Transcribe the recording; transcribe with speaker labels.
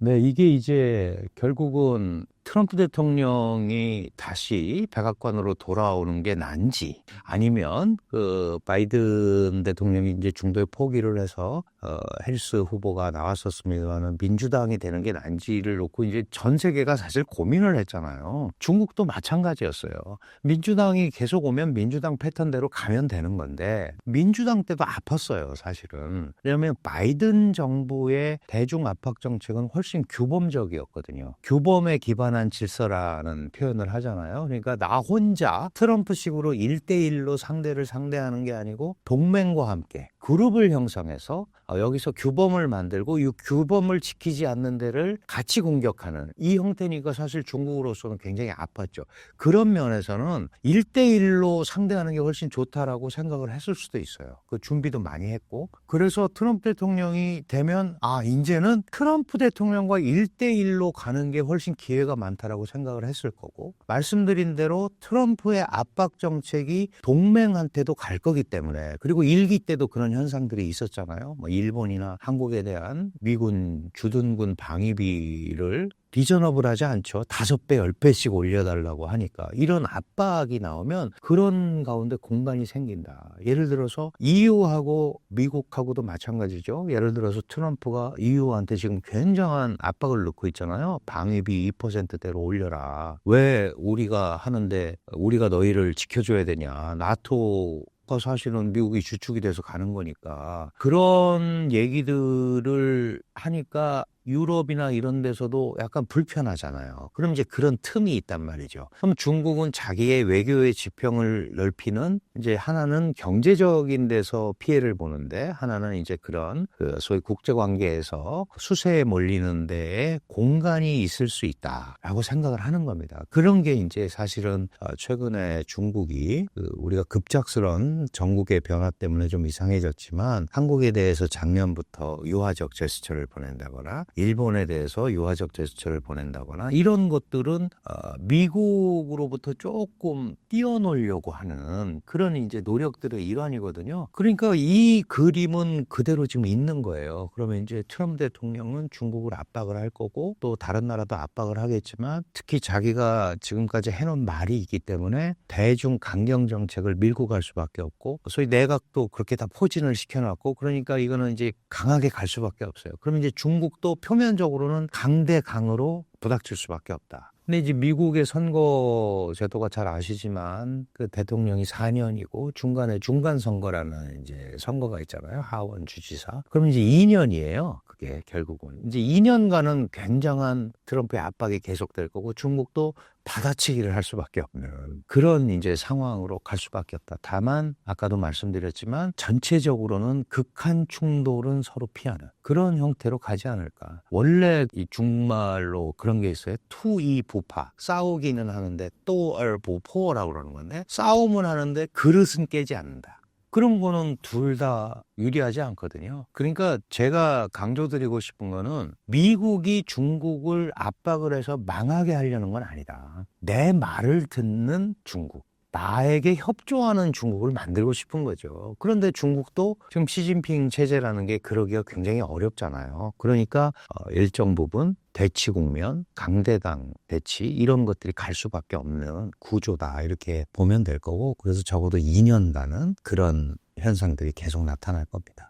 Speaker 1: 네, 이게 이제 결국은 트럼프 대통령이 다시 백악관으로 돌아오는 게 난지, 아니면 그 바이든 대통령이 이제 중도에 포기를 해서 해리스 후보가 나왔었습니다만 민주당이 되는 게 난지를 놓고 이제 전 세계가 사실 고민을 했잖아요. 중국도 마찬가지였어요. 민주당이 계속 오면 민주당 패턴대로 가면 되는 건데 민주당 때도 아팠어요, 사실은. 왜냐하면 바이든 정부의 대중 압박 정책은 훨씬 규범적이었거든요. 규범에 기반한 질서라는 표현을 하잖아요. 그러니까 나 혼자 트럼프식으로 1대1로 상대를 상대하는 게 아니고 동맹과 함께 그룹을 형성해서 여기서 규범을 만들고 이 규범을 지키지 않는 데를 같이 공격하는 이 형태니까 사실 중국으로서는 굉장히 아팠죠. 그런 면에서는 1대1로 상대하는 게 훨씬 좋다라고 생각을 했을 수도 있어요. 그 준비도 많이 했고. 그래서 트럼프 대통령이 되면 이제는 트럼프 대통령과 1대1로 가는 게 훨씬 기회가 많다라고 생각을 했을 거고, 말씀드린 대로 트럼프의 압박 정책이 동맹한테도 갈 거기 때문에, 그리고 일기 때도 그런 현상들이 있었잖아요. 뭐 일본이나 한국에 대한 미군 주둔군 방위비를 리저너블하지 않죠. 5배, 10배씩 올려달라고 하니까. 이런 압박이 나오면 그런 가운데 공간이 생긴다. 예를 들어서 EU하고 미국하고도 마찬가지죠. 예를 들어서 트럼프가 EU한테 지금 굉장한 압박을 넣고 있잖아요. 방위비 2%대로 올려라. 왜 우리가 하는데 우리가 너희를 지켜줘야 되냐. 나토 사실은 미국이 주축이 돼서 가는 거니까. 그런 얘기들을 하니까 유럽이나 이런 데서도 약간 불편하잖아요. 그럼 이제 그런 틈이 있단 말이죠. 그럼 중국은 자기의 외교의 지평을 넓히는, 이제 하나는 경제적인 데서 피해를 보는데, 하나는 이제 그런 소위 국제관계에서 수세에 몰리는 데에 공간이 있을 수 있다라고 생각을 하는 겁니다. 그런 게 이제 사실은 최근에 중국이 우리가 급작스런 전국의 변화 때문에 좀 이상해졌지만 한국에 대해서 작년부터 유화적 제스처를 보낸다거나 일본에 대해서 유화적 제스처를 보낸다거나 이런 것들은 미국으로부터 조금 띄워놓으려고 하는 그런 이제 노력들의 일환이거든요. 그러니까 이 그림은 그대로 지금 있는 거예요. 그러면 이제 트럼프 대통령은 중국을 압박을 할 거고 또 다른 나라도 압박을 하겠지만 특히 자기가 지금까지 해놓은 말이 있기 때문에 대중 강경 정책을 밀고 갈 수밖에 없고 소위 내각도 그렇게 다 포진을 시켜놨고 그러니까 이거는 이제 강하게 갈 수밖에 없어요. 그러면 이제 중국도 표면적으로는 강대강으로 부닥칠 수밖에 없다. 근데 이제 미국의 선거 제도가 잘 아시지만 그 대통령이 4년이고 중간에 중간 선거라는 이제 선거가 있잖아요. 하원 주지사. 그러면 이제 2년이에요. 그게 결국은 이제 2년간은 굉장한 트럼프의 압박이 계속될 거고 중국도 받아치기를 할 수밖에 없는 그런 이제 상황으로 갈 수밖에 없다. 다만 아까도 말씀드렸지만 전체적으로는 극한 충돌은 서로 피하는 그런 형태로 가지 않을까. 원래 이 중말로 그런 게 있어요. 투이부파. 싸우기는 하는데 또얼부포라고 그러는 건데 싸움은 하는데 그릇은 깨지 않는다. 그런 거는 둘 다 유리하지 않거든요. 그러니까 제가 강조드리고 싶은 거는 미국이 중국을 압박을 해서 망하게 하려는 건 아니다. 내 말을 듣는 중국. 나에게 협조하는 중국을 만들고 싶은 거죠. 그런데 중국도 지금 시진핑 체제라는 게 그러기가 굉장히 어렵잖아요. 그러니까 일정 부분 대치 국면, 강대강 대치 이런 것들이 갈 수밖에 없는 구조다 이렇게 보면 될 거고 그래서 적어도 2년간은 그런 현상들이 계속 나타날 겁니다.